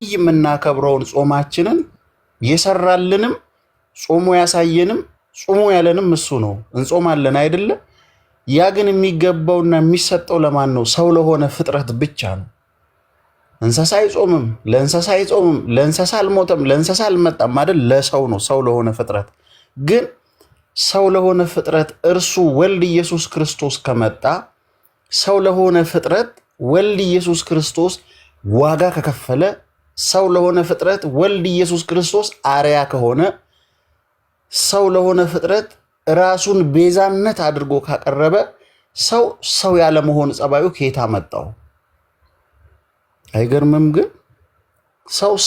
የምናከብረውን ጾማችንን የሰራልንም ጾሙ ያሳየንም ጾሙ ያለንም እሱ ነው። እንጾማለን አይደለ? ያ ግን የሚገባውና የሚሰጠው ለማን ነው? ሰው ለሆነ ፍጥረት ብቻ ነው። እንስሳ አይጾምም፣ ለእንስሳ አይጾምም፣ ለእንስሳ አልሞተም፣ ለእንስሳ አልመጣም አይደል? ለሰው ነው፣ ሰው ለሆነ ፍጥረት። ግን ሰው ለሆነ ፍጥረት እርሱ ወልድ ኢየሱስ ክርስቶስ ከመጣ ሰው ለሆነ ፍጥረት ወልድ ኢየሱስ ክርስቶስ ዋጋ ከከፈለ ሰው ለሆነ ፍጥረት ወልድ ኢየሱስ ክርስቶስ አርያ ከሆነ ሰው ለሆነ ፍጥረት ራሱን ቤዛነት አድርጎ ካቀረበ ሰው ያለ መሆን ጸባዩ ከየት አመጣው? አይገርምም? ግን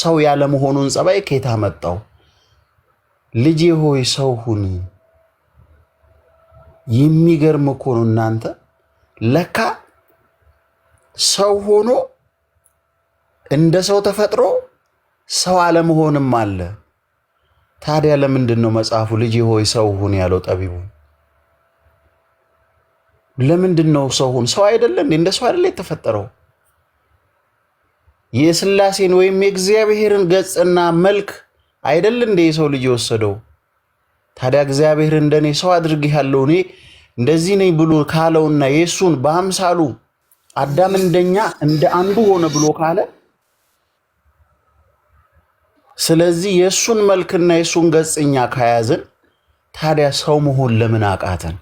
ሰው ያለ መሆኑን ጸባይ ከየት አመጣው? ልጄ ሆይ ሰው ሁን። የሚገርም እኮ ነው እናንተ። ለካ ሰው ሆኖ እንደ ሰው ተፈጥሮ ሰው አለመሆንም አለ። ታዲያ ለምንድን ነው መጽሐፉ ልጄ ሆይ ሰው ሁን ያለው ጠቢቡ? ለምንድን ነው ሰው ሁን? ሰው አይደለ እንዴ? እንደ ሰው አይደለ የተፈጠረው? የሥላሴን ወይም የእግዚአብሔርን ገጽና መልክ አይደል እንዴ የሰው ልጅ የወሰደው? ታዲያ እግዚአብሔር እንደኔ ሰው አድርጌሃለሁ እኔ እንደዚህ ነኝ ብሎ ካለውና የሱን በአምሳሉ አዳም እንደኛ እንደ አንዱ ሆነ ብሎ ካለ ስለዚህ የሱን መልክና የሱን ገጽኛ ከያዝን ታዲያ ሰው መሆን ለምን አቃተን?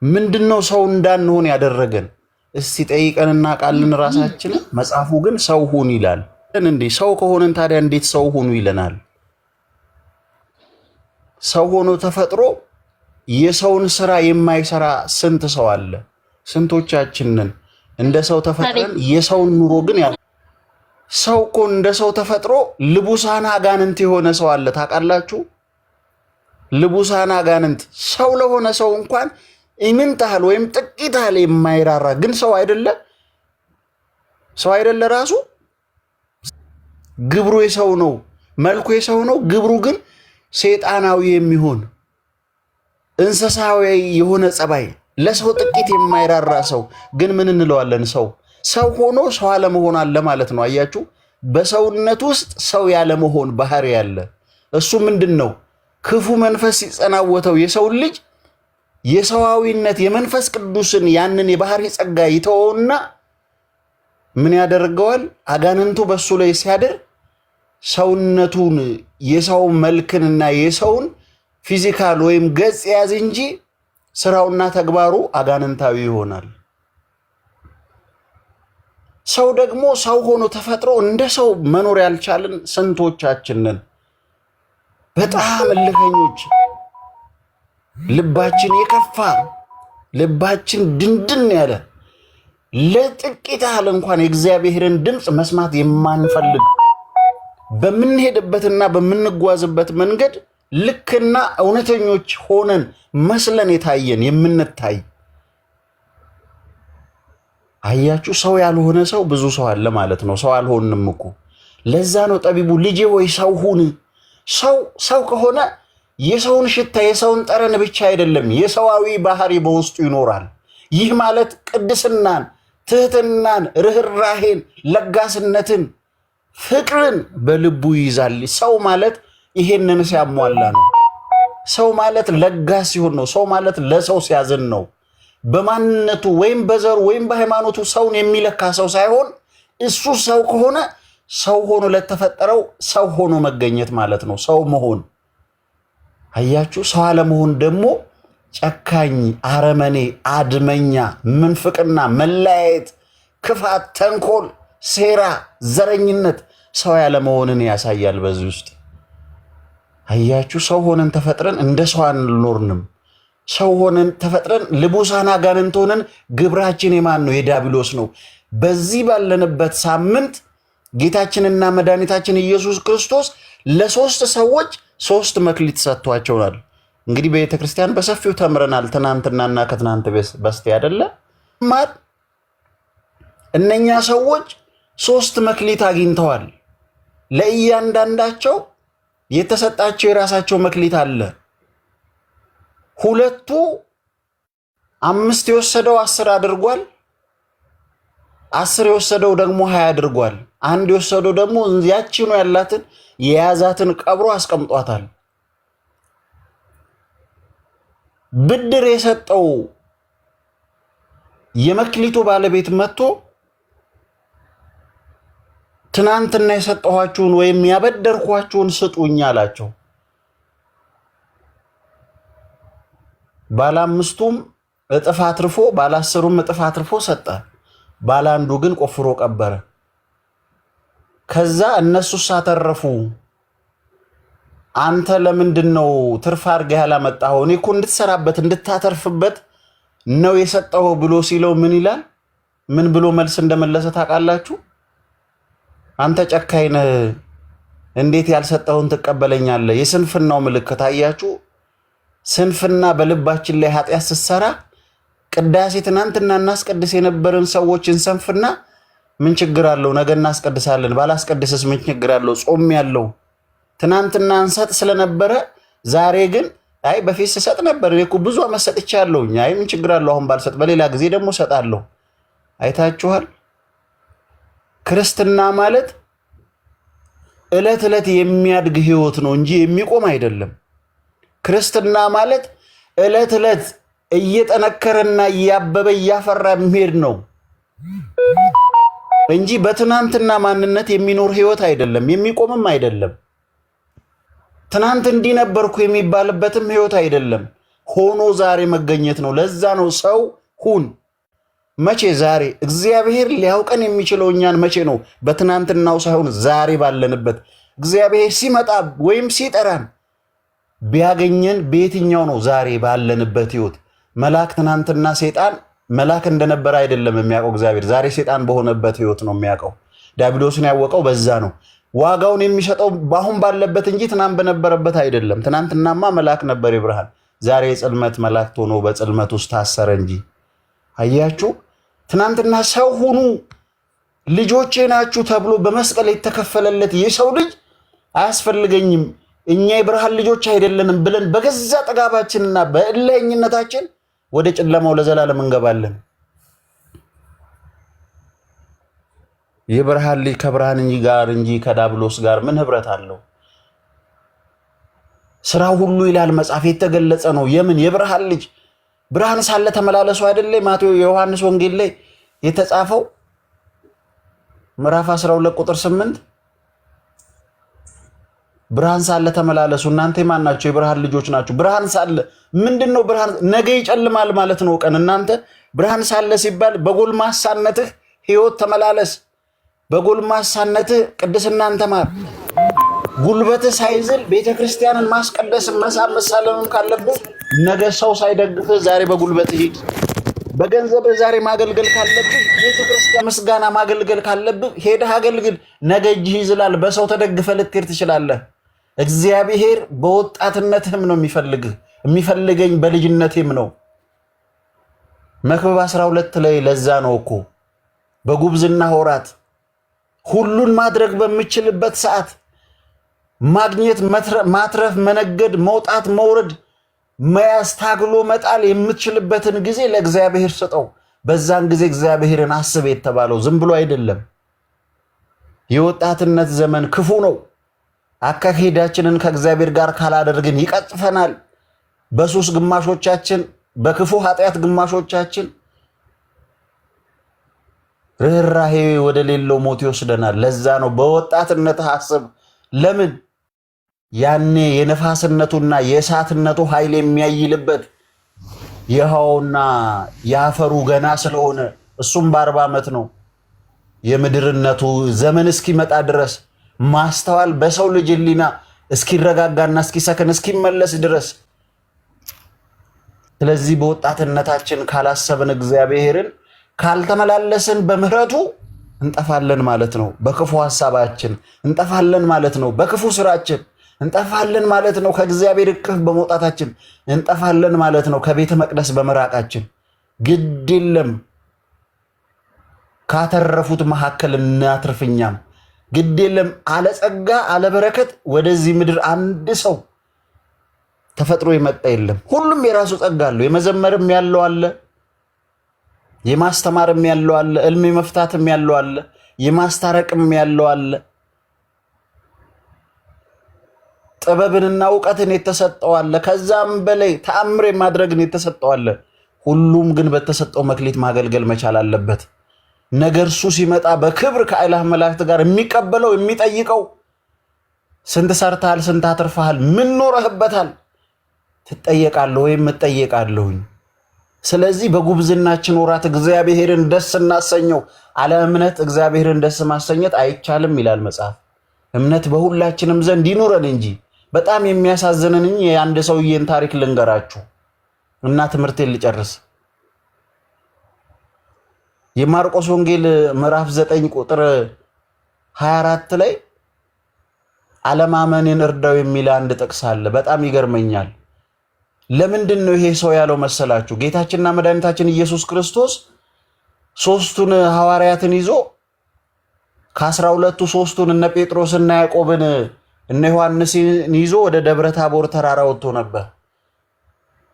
ምንድነው ሰው እንዳንሆን ያደረገን? እስቲ ጠይቀን እናውቃለን ራሳችንን? መጽሐፉ ግን ሰው ሁን ይላል። እንዴ ሰው ከሆነን ታዲያ እንዴት ሰው ሁኑ ይለናል? ሰው ሆኖ ተፈጥሮ የሰውን ስራ የማይሰራ ስንት ሰው አለ? ስንቶቻችንን እንደ ሰው ተፈጥረን የሰውን ኑሮ ግን ሰው እኮ እንደ ሰው ተፈጥሮ ልቡሳን አጋንንት የሆነ ሰው አለ። ታውቃላችሁ? ልቡሳን አጋንንት ሰው ለሆነ ሰው እንኳን ኢምንታል ወይም ጥቂታል የማይራራ ግን ሰው አይደለ? ሰው አይደለ? ራሱ ግብሩ የሰው ነው፣ መልኩ የሰው ነው። ግብሩ ግን ሰይጣናዊ የሚሆን እንስሳዊ የሆነ ጸባይ፣ ለሰው ጥቂት የማይራራ ሰው ግን ምን እንለዋለን? ሰው ሆኖ ሰው አለመሆን አለ ማለት ነው። አያችሁ? በሰውነት ውስጥ ሰው ያለመሆን ባህሪ ያለ። እሱ ምንድነው? ክፉ መንፈስ ሲጸናወተው የሰው ልጅ የሰዋዊነት የመንፈስ ቅዱስን ያንን የባህሪ ጸጋ ይተወውና ምን ያደርገዋል? አጋንንቱ በሱ ላይ ሲያድር ሰውነቱን የሰው መልክንና የሰውን ፊዚካል ወይም ገጽ ያዝ እንጂ ስራውና ተግባሩ አጋንንታዊ ይሆናል። ሰው ደግሞ ሰው ሆኖ ተፈጥሮ እንደ ሰው መኖር ያልቻልን ስንቶቻችንን? በጣም እልከኞች፣ ልባችን የከፋ ልባችን ድንድን ያለ ለጥቂት ያህል እንኳን የእግዚአብሔርን ድምፅ መስማት የማንፈልግ በምንሄድበትና በምንጓዝበት መንገድ ልክና እውነተኞች ሆነን መስለን የታየን የምንታይ። አያችሁ? ሰው ያልሆነ ሰው ብዙ ሰው አለ ማለት ነው። ሰው አልሆንም እኮ። ለዛ ነው ጠቢቡ ልጄ ወይ ሰው ሁን። ሰው ከሆነ የሰውን ሽታ የሰውን ጠረን ብቻ አይደለም የሰዋዊ ባህሪ በውስጡ ይኖራል። ይህ ማለት ቅድስናን፣ ትህትናን፣ ርህራሄን፣ ለጋስነትን፣ ፍቅርን በልቡ ይይዛል። ሰው ማለት ይሄንን ሲያሟላ ነው። ሰው ማለት ለጋስ ሲሆን ነው። ሰው ማለት ለሰው ሲያዝን ነው። በማንነቱ ወይም በዘሩ ወይም በሃይማኖቱ ሰውን የሚለካ ሰው ሳይሆን እሱ ሰው ከሆነ ሰው ሆኖ ለተፈጠረው ሰው ሆኖ መገኘት ማለት ነው ሰው መሆን። አያችሁ? ሰው አለመሆን ደግሞ ጨካኝ፣ አረመኔ፣ አድመኛ፣ ምንፍቅና፣ መለያየት፣ ክፋት፣ ተንኮል፣ ሴራ፣ ዘረኝነት ሰው ያለመሆንን ያሳያል በዚህ ውስጥ። አያችሁ? ሰው ሆነን ተፈጥረን እንደ ሰው አልኖርንም። ሰው ሆነን ተፈጥረን ልቡሳን አጋንንት ሆነን ግብራችን የማን ነው? የዲያብሎስ ነው። በዚህ ባለንበት ሳምንት ጌታችንና መድኃኒታችን ኢየሱስ ክርስቶስ ለሶስት ሰዎች 3 መክሊት ሰጥቷቸዋል። እንግዲህ በቤተክርስቲያን በሰፊው ተምረናል። ትናንትናና ከትናንት በስቲያ አይደለ? እነኛ ሰዎች 3 መክሊት አግኝተዋል። ለእያንዳንዳቸው የተሰጣቸው የራሳቸው መክሊት አለ። 2 5 የወሰደው 10 አድርጓል። 10 የወሰደው ደግሞ 20 አድርጓል። አንድ የወሰደው ደግሞ ያቺኑ ያላትን የያዛትን ቀብሮ አስቀምጧታል። ብድር የሰጠው የመክሊቱ ባለቤት መጥቶ ትናንትና የሰጠኋችሁን ወይም ያበደርኳችሁን ስጡኝ አላቸው። ባለ 5ቱም እጥፍ አትርፎ ባለ 10ም እጥፍ አትርፎ ሰጠ። ባለ አንዱ ግን ቆፍሮ ቀበረ። ከዛ እነሱስ አተረፉ። አንተ ለምንድነው ትርፍ አድርገህ ያላመጣኸው? እኔ እኮ እንድትሰራበት እንድታተርፍበት ነው የሰጠው ብሎ ሲለው ምን ይላል? ምን ብሎ መልስ እንደመለሰ ታውቃላችሁ? አንተ ጨካኝ ነህ፣ እንዴት ያልሰጠውን ትቀበለኛለህ? የስንፍናው ምልክት አያችሁ? ስንፍና በልባችን ላይ ኃጢአት ስትሰራ ቅዳሴ ትናንትና እናስቀድስ የነበረን ሰዎችን ሰንፍና ምን ችግር አለው? ነገ እናስቀድሳለን። ባላስቀድስስ ምን ችግር አለው? ጾም ያለው ትናንትና እንሰጥ ስለነበረ ዛሬ ግን አይ በፊት ሰጥ ነበር እኮ ብዙ አመት ሰጥቻለሁ። አይ ምን ችግር አለው አሁን ባልሰጥ በሌላ ጊዜ ደግሞ ሰጣለሁ። አይታችኋል? ክርስትና ማለት እለት እለት የሚያድግ ህይወት ነው እንጂ የሚቆም አይደለም። ክርስትና ማለት እለት እለት እየጠነከረና እያበበ እያፈራ የሚሄድ ነው እንጂ በትናንትና ማንነት የሚኖር ህይወት አይደለም፣ የሚቆምም አይደለም። ትናንት እንዲህ ነበርኩ የሚባልበትም ህይወት አይደለም። ሆኖ ዛሬ መገኘት ነው። ለዛ ነው ሰው ሁን። መቼ? ዛሬ። እግዚአብሔር ሊያውቀን የሚችለው እኛን መቼ ነው? በትናንትናው ሳይሆን ዛሬ ባለንበት። እግዚአብሔር ሲመጣ ወይም ሲጠራን ቢያገኘን በየትኛው ነው? ዛሬ ባለንበት ህይወት። መልአክ ትናንትና ሴጣን መልአክ እንደነበረ አይደለም የሚያውቀው እግዚአብሔር። ዛሬ ሴጣን በሆነበት ህይወት ነው የሚያውቀው። ዲያብሎስን ያወቀው በዛ ነው። ዋጋውን የሚሰጠው ባሁን ባለበት እንጂ ትናንት በነበረበት አይደለም። ትናንትናማ መልአክ ነበር የብርሃን፣ ዛሬ የጽልመት መልአክ ሆኖ በጽልመት ውስጥ ታሰረ እንጂ። አያችሁ? ትናንትና ሰው ሁኑ ልጆቼ ናችሁ ተብሎ በመስቀል የተከፈለለት የሰው ልጅ አያስፈልገኝም እኛ የብርሃን ልጆች አይደለንም ብለን በገዛ ጥጋባችንና በእልህኝነታችን ወደ ጨለማው ለዘላለም እንገባለን። የብርሃን ልጅ ከብርሃን እንጂ ከዳብሎስ ጋር ምን ህብረት አለው? ስራው ሁሉ ይላል መጽሐፍ የተገለጸ ነው። የምን የብርሃን ልጅ? ብርሃን ሳለ ተመላለሱ አይደለ? ማቴዎስ ዮሐንስ ወንጌል ላይ የተጻፈው ምዕራፍ 12 ቁጥር 8 ብርሃን ሳለ ተመላለሱ። እናንተ ማን ናችሁ? የብርሃን ልጆች ናችሁ። ብርሃን ሳለ ምንድነው? ብርሃን ነገ ይጨልማል ማለት ነው ቀን። እናንተ ብርሃን ሳለ ሲባል በጎልማሳነትህ ህይወት ተመላለስ፣ በጎልማሳነትህ ቅድስናን ተማር። ጉልበትህ ሳይዝል ቤተክርስቲያንን ማስቀደስ መሳም መሳለምም ካለብህ ነገ ሰው ሳይደግፍህ ዛሬ በጉልበትህ ሂድ። በገንዘብህ ዛሬ ማገልገል ካለብህ ቤተክርስቲያን ምስጋና ማገልገል ካለብህ ሄደህ አገልግል። ነገ እጅህ ይዝላል፣ በሰው ተደግፈህ ልትሄድ ትችላለህ። እግዚአብሔር በወጣትነትህም ነው የሚፈልግህ፣ የሚፈልገኝ በልጅነቴም ነው። መክብብ 12 ላይ ለዛ ነው እኮ በጉብዝና ወራት ሁሉን ማድረግ በሚችልበት ሰዓት ማግኘት፣ ማትረፍ፣ መነገድ፣ መውጣት፣ መውረድ፣ መያዝ፣ ታግሎ መጣል የምትችልበትን ጊዜ ለእግዚአብሔር ስጠው። በዛን ጊዜ እግዚአብሔርን አስብ የተባለው ዝም ብሎ አይደለም። የወጣትነት ዘመን ክፉ ነው። አካሄዳችንን ከእግዚአብሔር ጋር ካላደረግን ይቀጥፈናል። በሱስ ግማሾቻችን፣ በክፉ ኃጢአት ግማሾቻችን ርህራሄ ወደ ሌለው ሞት ይወስደናል። ለዛ ነው በወጣትነት አስብ። ለምን? ያኔ የነፋስነቱና የእሳትነቱ ኃይል የሚያይልበት የውሃውና የአፈሩ ገና ስለሆነ እሱም በ40 ዓመት ነው። የምድርነቱ ዘመን እስኪመጣ ድረስ ማስተዋል በሰው ልጅ ሕሊና እስኪረጋጋና እስኪሰከን እስኪመለስ ድረስ። ስለዚህ በወጣትነታችን ካላሰብን እግዚአብሔርን ካልተመላለስን በምህረቱ እንጠፋለን ማለት ነው። በክፉ ሐሳባችን እንጠፋለን ማለት ነው። በክፉ ስራችን እንጠፋለን ማለት ነው። ከእግዚአብሔር እቅፍ በመውጣታችን እንጠፋለን ማለት ነው። ከቤተ መቅደስ በመራቃችን ግድ የለም ካተረፉት መካከል እናትርፍኛም። ግድ የለም አለጸጋ አለበረከት ወደዚህ ምድር አንድ ሰው ተፈጥሮ የመጣ የለም። ሁሉም የራሱ ጸጋ አለው። የመዘመርም ያለው አለ፣ የማስተማርም ያለው አለ፣ ዕልም መፍታትም ያለው አለ፣ የማስታረቅም ያለው አለ፣ ጥበብንና ዕውቀትን የተሰጠው አለ፣ ከዛም በላይ ተአምር ማድረግን የተሰጠው አለ። ሁሉም ግን በተሰጠው መክሊት ማገልገል መቻል አለበት። ነገር እሱ ሲመጣ በክብር ከአእላፍ መላእክት ጋር የሚቀበለው የሚጠይቀው ስንት ሰርተሃል፣ ስንት አትርፈሃል፣ ምን ኖረህበታል ትጠየቃለህ ወይም እጠየቃለሁኝ። ስለዚህ በጉብዝናችን ወራት እግዚአብሔርን ደስ እናሰኘው። አለ እምነት እግዚአብሔርን ደስ ማሰኘት አይቻልም ይላል መጽሐፍ። እምነት በሁላችንም ዘንድ ይኑረን እንጂ። በጣም የሚያሳዝነኝ የአንድ ሰውዬን ታሪክ ልንገራችሁ እና ትምህርቴን ልጨርስ። የማርቆስ ወንጌል ምዕራፍ 9 ቁጥር 24 ላይ አለማመንን እርዳው የሚል አንድ ጥቅስ አለ። በጣም ይገርመኛል። ለምንድን ነው ይሄ ሰው ያለው መሰላችሁ? ጌታችንና መድኃኒታችን ኢየሱስ ክርስቶስ ሶስቱን ሐዋርያትን ይዞ ከ12ቱ ሶስቱን እነ ጴጥሮስና ያዕቆብን እነ ዮሐንስን ይዞ ወደ ደብረ ታቦር ተራራ ወጥቶ ነበር።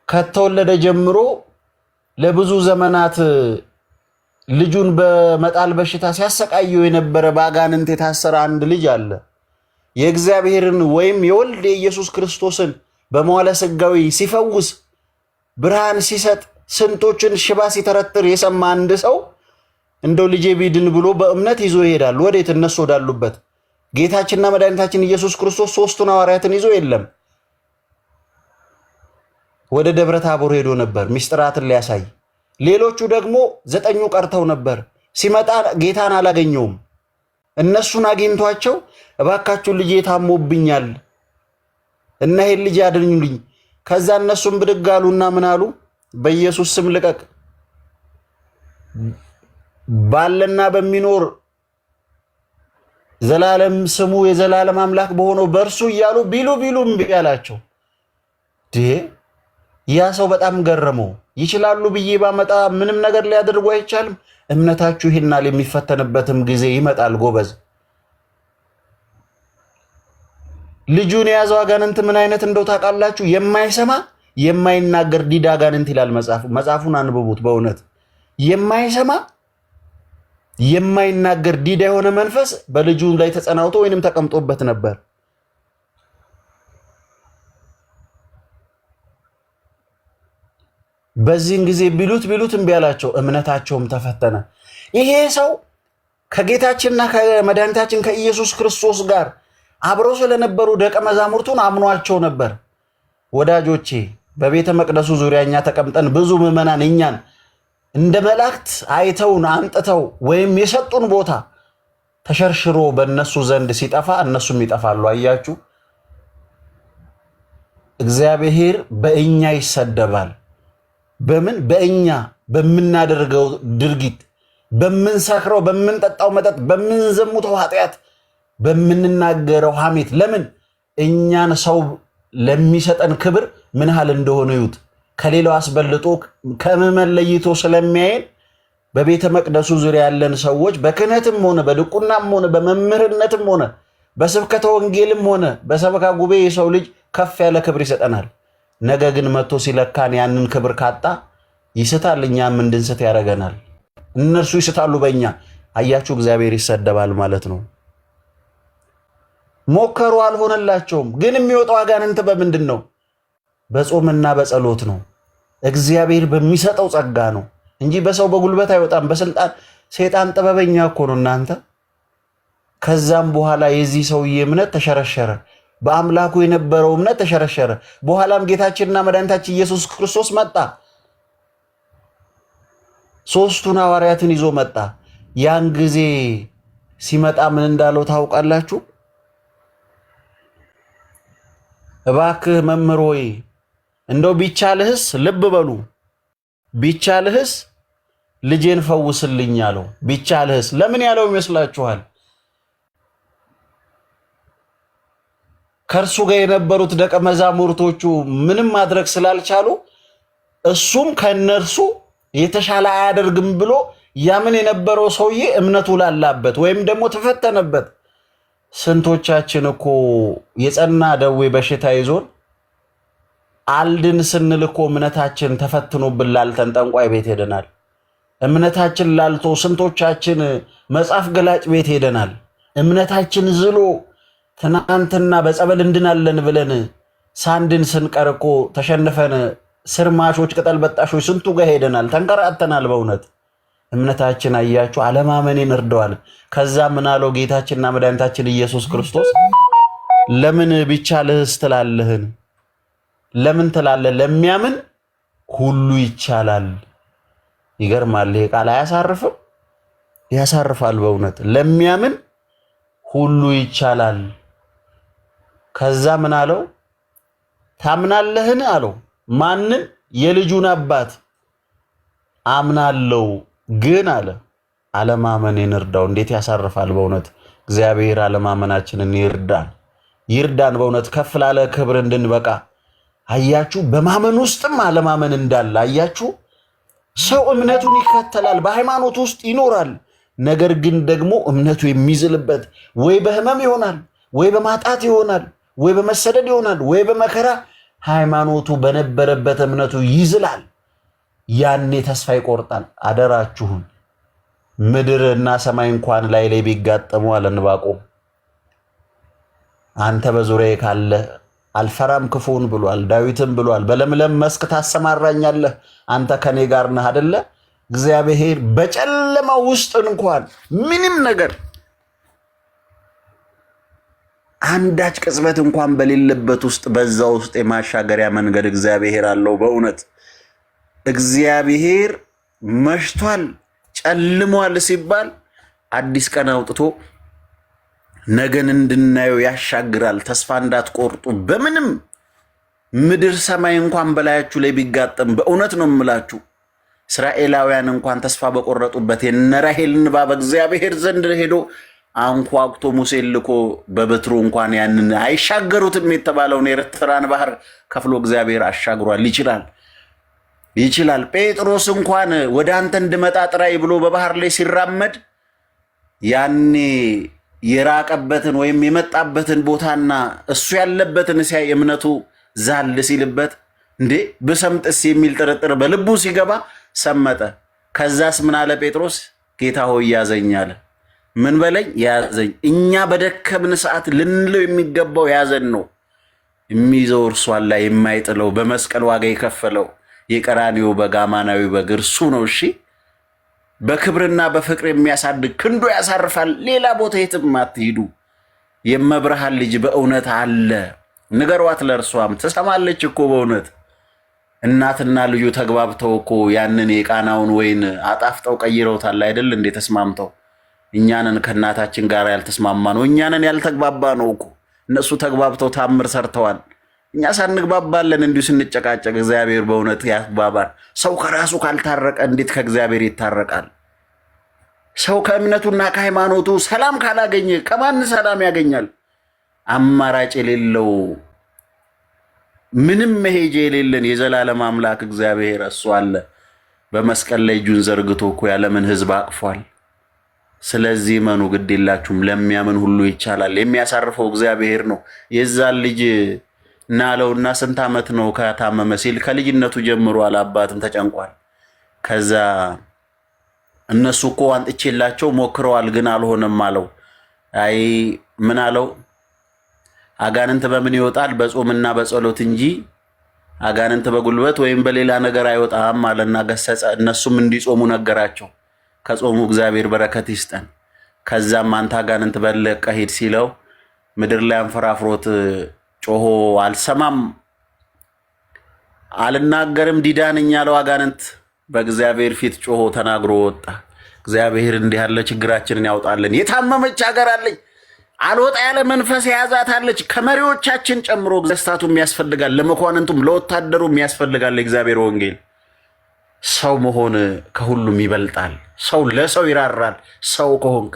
ከተወለደ ጀምሮ ለብዙ ዘመናት ልጁን በመጣል በሽታ ሲያሰቃየው የነበረ በአጋንንት የታሰረ አንድ ልጅ አለ። የእግዚአብሔርን ወይም የወልድ የኢየሱስ ክርስቶስን በመዋለ ሥጋዌ ሲፈውስ ብርሃን ሲሰጥ ስንቶችን ሽባ ሲተረትር የሰማ አንድ ሰው እንደው ልጄ ቢድን ብሎ በእምነት ይዞ ይሄዳል። ወዴት? እነሱ ወዳሉበት። ጌታችንና መድኃኒታችን ኢየሱስ ክርስቶስ ሶስቱን ሐዋርያትን ይዞ የለም፣ ወደ ደብረ ታቦር ሄዶ ነበር ምስጢራትን ሊያሳይ። ሌሎቹ ደግሞ 9 ቀርተው ነበር። ሲመጣ ጌታን አላገኘውም። እነሱን አግኝቷቸው እባካችሁ ልጄ ታሞብኛል እና ይሄን ልጅ አድኑልኝ። ከዛ እነሱም ብድግ አሉና ምን አሉ? በኢየሱስ ስም ልቀቅ፣ ባለና በሚኖር ዘላለም ስሙ የዘላለም አምላክ በሆነው በእርሱ እያሉ ቢሉ እምቢ አላቸው። ያ ሰው በጣም ገረመው። ይችላሉ ብዬ ባመጣ ምንም ነገር ሊያደርጉ አይቻልም። እምነታችሁ ይሄናል፣ የሚፈተንበትም ጊዜ ይመጣል ጎበዝ። ልጁን የያዘው አጋንንት ምን አይነት እንደው ታውቃላችሁ? የማይሰማ የማይናገር ዲዳ አጋንንት ይላል መጽሐፉ። መጽሐፉን አንብቡት። በእውነት የማይሰማ የማይናገር ዲዳ የሆነ መንፈስ በልጁ ላይ ተጸናውቶ ወይንም ተቀምጦበት ነበር። በዚህን ጊዜ ቢሉት እምቢ አላቸው፣ እምነታቸውም ተፈተነ። ይሄ ሰው ከጌታችንና ከመድኃኒታችን ከኢየሱስ ክርስቶስ ጋር አብረው ስለነበሩ ደቀ መዛሙርቱን አምኗቸው ነበር። ወዳጆቼ በቤተ መቅደሱ ዙሪያኛ ተቀምጠን ብዙ ምዕመናን እኛን እንደ መላእክት አይተውን አንጥተው ወይም የሰጡን ቦታ ተሸርሽሮ በእነሱ ዘንድ ሲጠፋ እነሱም ይጠፋሉ። አያችሁ፣ እግዚአብሔር በእኛ ይሰደባል። በምን? በእኛ በምናደርገው ድርጊት፣ በምንሰክረው፣ በምንጠጣው መጠጥ፣ በምንዘሙተው ኃጢአት፣ በምንናገረው ሐሜት። ለምን? እኛን ሰው ለሚሰጠን ክብር ምን ያህል እንደሆነ ይዩት። ከሌላው አስበልጦ ከምዕመን ለይቶ ስለሚያየን በቤተ መቅደሱ ዙሪያ ያለን ሰዎች በክህነትም ሆነ በድቁናም ሆነ በመምህርነትም ሆነ በስብከተ ወንጌልም ሆነ በሰበካ ጉባኤ የሰው ልጅ ከፍ ያለ ክብር ይሰጠናል። ነገ ግን መጥቶ ሲለካን ያንን ክብር ካጣ ይስታል፣ እኛም እንድንስት ያደርገናል። እነርሱ ይስታሉ በእኛ። አያችሁ፣ እግዚአብሔር ይሰደባል ማለት ነው። ሞከሩ፣ አልሆነላቸውም። ግን የሚወጣው አጋንንት በምንድን ነው? በጾምና በጸሎት ነው። እግዚአብሔር በሚሰጠው ጸጋ ነው እንጂ በሰው በጉልበት አይወጣም፣ በስልጣን። ሰይጣን ጥበበኛ እኮ ነው እናንተ። ከዛም በኋላ የዚህ ሰውዬ እምነት ተሸረሸረ። በአምላኩ የነበረው እምነት ተሸረሸረ። በኋላም ጌታችንና መድኃኒታችን ኢየሱስ ክርስቶስ መጣ። ሶስቱን ሐዋርያትን ይዞ መጣ። ያን ጊዜ ሲመጣ ምን እንዳለው ታውቃላችሁ? እባክህ መምህር ሆይ እንደው ቢቻልህስ፣ ልብ በሉ፣ ቢቻልህስ ልጄን ፈውስልኝ አለው። ቢቻልህስ ለምን ያለው ይመስላችኋል? ከእርሱ ጋር የነበሩት ደቀ መዛሙርቶቹ ምንም ማድረግ ስላልቻሉ እሱም ከነርሱ የተሻለ አያደርግም ብሎ ያምን የነበረው ሰውዬ እምነቱ ላላበት ወይም ደግሞ ተፈተነበት። ስንቶቻችን እኮ የጸና ደዌ በሽታ ይዞን አልድን ስንል እኮ እምነታችን ተፈትኖብን ላልተን ጠንቋይ ቤት ሄደናል። እምነታችን ላልቶ ስንቶቻችን መጽሐፍ ገላጭ ቤት ሄደናል። እምነታችን ዝሎ ትናንትና በጸበል እንድናለን ብለን ሳንድን ስንቀርቆ ተሸንፈን ስርማሾች ቅጠል በጣሾች ስንቱ ጋር ሄደናል፣ ተንከራተናል። በእውነት እምነታችን አያችሁ አለማመኔን እርደዋል። ከዛ ምን አለው ጌታችንና መድኃኒታችን ኢየሱስ ክርስቶስ ለምን ቢቻልህስ ትላለህን? ለምን ትላለህ? ለሚያምን ሁሉ ይቻላል። ይገርማል። ይሄ ቃል አያሳርፍም? ያሳርፋል በእውነት። ለሚያምን ሁሉ ይቻላል። ከዛ ምን አለው? ታምናለህን አለው። ማንን? የልጁን አባት አምናለው ግን አለ አለማመኔን እርዳው። እንዴት ያሳርፋል በእውነት። እግዚአብሔር አለማመናችንን ይርዳን በእውነት ከፍ ላለ ክብር እንድንበቃ። አያችሁ በማመን ውስጥም አለማመን እንዳለ አያችሁ። ሰው እምነቱን ይከተላል፣ በሃይማኖት ውስጥ ይኖራል። ነገር ግን ደግሞ እምነቱ የሚዝልበት ወይ በህመም ይሆናል፣ ወይ በማጣት ይሆናል፣ ወይ በመሰደድ ይሆናል፣ ወይ በመከራ ሃይማኖቱ በነበረበት እምነቱ ይዝላል። ያኔ ተስፋ ይቆርጣል። አደራችሁን ምድርና ሰማይ እንኳን ላይ ቢጋጠሙ አለ ዕንባቆም አንተ በዙሪያዬ ካለ አልፈራም ክፉን ብሏል። ዳዊትም ብሏል በለምለም መስክ ታሰማራኛለህ አንተ ከኔ ጋር ነህ አይደለ? እግዚአብሔር በጨለማ ውስጥ እንኳን ምንም ነገር አንዳች ቅጽበት እንኳን በሌለበት ውስጥ በዛ ውስጥ የማሻገሪያ መንገድ እግዚአብሔር አለው። በእውነት እግዚአብሔር መሽቷል ጨልሟል ሲባል አዲስ ቀን አውጥቶ ነገን እንድናየው ያሻግራል። ተስፋ እንዳትቆርጡ። በምንም ምድር ሰማይ እንኳን በላያችሁ ላይ ቢጋጠም በእውነት ነው የምላችሁ እስራኤላውያን እንኳን ተስፋ በቆረጡበት የነራሄል እንባ በእግዚአብሔር ዘንድ ሄዶ አንኳኩቶ ሙሴን ልኮ በበትሩ እንኳን ያንን አይሻገሩትም የተባለውን የኤርትራን ባህር ከፍሎ እግዚአብሔር አሻግሯል። ይችላል። ጴጥሮስ እንኳን ወደ አንተ እንድመጣ ጥራይ ብሎ በባህር ላይ ሲራመድ ያኔ የራቀበትን ወይም የመጣበትን ቦታና እሱ ያለበትን ሲያይ እምነቱ ዛል ሲልበት እንዴ በሰምጥስ የሚል ጥርጥር በልቡ ሲገባ ሰመጠ። ከዛስ ምን አለ ጴጥሮስ? ጌታ ሆይ ያዘኝ አለ። ምን በለኝ? ያዘኝ። እኛ በደከምን ሰዓት ልንለው የሚገባው ያዘን ነው። የሚይዘው እርሱ አለ፣ የማይጥለው በመስቀል ዋጋ የከፈለው የቀራንዮ በግ አማናዊ በግ እርሱ ነው። እሺ በክብርና በፍቅር የሚያሳድግ ክንዱ ያሳርፋል። ሌላ ቦታ የትም አትሂዱ። የመብርሃን ልጅ በእውነት አለ። ንገሯት፣ ለእርሷም ትሰማለች እኮ በእውነት። እናትና ልጁ ተግባብተው እኮ ያንን የቃናውን ወይን አጣፍጠው ቀይረውታል አይደል እንዴ? ተስማምተው። እኛንን ከእናታችን ጋር ያልተስማማ ነው፣ እኛንን ያልተግባባ ነው እኮ። እነሱ ተግባብተው ታምር ሰርተዋል። እኛ ሳንግባባለን እንዲሁ ስንጨቃጨቅ። እግዚአብሔር በእውነት ያግባባል። ሰው ከራሱ ካልታረቀ እንዴት ከእግዚአብሔር ይታረቃል? ሰው ከእምነቱና ከሃይማኖቱ ሰላም ካላገኘ ከማን ሰላም ያገኛል? አማራጭ የሌለው ምንም መሄጃ የሌለን የዘላለም አምላክ እግዚአብሔር እሱ አለ። በመስቀል ላይ እጁን ዘርግቶ እኮ ያለምን ሕዝብ አቅፏል። ስለዚህ መኑ ግድ የላችሁም፣ ለሚያምን ሁሉ ይቻላል። የሚያሳርፈው እግዚአብሔር ነው። የዛን ልጅ ናለውና ስንት ዓመት ነው ከታመመ ሲል ከልጅነቱ ጀምሮ አባትም ተጨንቋል። ከዛ እነሱ እኮ አንጥቼላቸው ሞክረዋል ግን አልሆነም አለው። አይ ምን አለው? አጋንንት በምን ይወጣል? በጾምና በጸሎት እንጂ አጋንንት በጉልበት ወይም በሌላ ነገር አይወጣም አለና ገሰጸ። እነሱም እንዲጾሙ ነገራቸው። ከጾሙ እግዚአብሔር በረከት ይስጠን። ከዛም አንተ አጋንንት በለቀህ ሂድ ሲለው ምድር ላይ አንፈራፍሮት ጮሆ አልሰማም አልናገርም ዲዳ ነኝ ያለው አጋንንት በእግዚአብሔር ፊት ጮሆ ተናግሮ ወጣ። እግዚአብሔር እንዲህ ያለ ችግራችንን ያውጣልን። የታመመች ሀገር አለች፣ አልወጣ ያለ መንፈስ የያዛታለች። ከመሪዎቻችን ጨምሮ ገስታቱም ያስፈልጋል፣ ለመኳንንቱም ለወታደሩም ያስፈልጋል። እግዚአብሔር ወንጌል ሰው መሆን ከሁሉም ይበልጣል። ሰው ለሰው ይራራል። ሰው ከሆንክ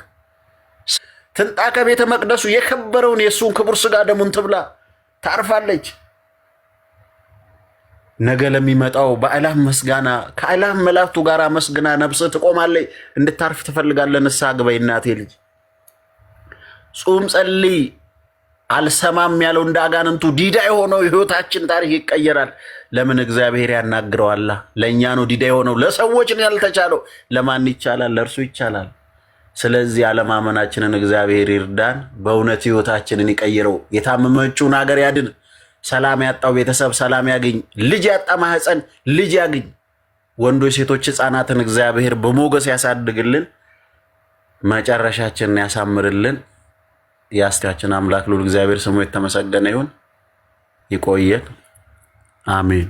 ትንጣ ከቤተ መቅደሱ የከበረውን የእሱን ክቡር ስጋ ደሙን ትብላ ታርፋለች። ነገ ለሚመጣው በአላህ መስጋና ከአላህ መላእክቱ ጋር መስግና ነፍስ ትቆማለች። እንድታርፍ ትፈልጋለህ? ንስሐ ግባ እናቴ ልጅ። ጾም ጸልይ፣ አልሰማም ያለው እንደ አጋንንቱ ዲዳ የሆነው ህይወታችን ታሪክ ይቀየራል። ለምን? እግዚአብሔር ያናግረዋል። ለእኛ ነው ዲዳ የሆነው፣ ለሰዎች ነው ያልተቻለው። ለማን ይቻላል? ለእርሱ ይቻላል። ስለዚህ አለማመናችንን እግዚአብሔር ይርዳን። በእውነት ህይወታችንን ይቀይረው። የታመመችውን ሀገር ያድን። ሰላም ያጣው ቤተሰብ ሰላም ያገኝ። ልጅ ያጣ ማህፀን ልጅ ያገኝ። ወንዶች፣ ሴቶች፣ ህፃናትን እግዚአብሔር በሞገስ ያሳድግልን። መጨረሻችንን ያሳምርልን። የአስቲያችን አምላክ ልዑል እግዚአብሔር ስሙ የተመሰገነ ይሁን። ይቆየን። አሜን።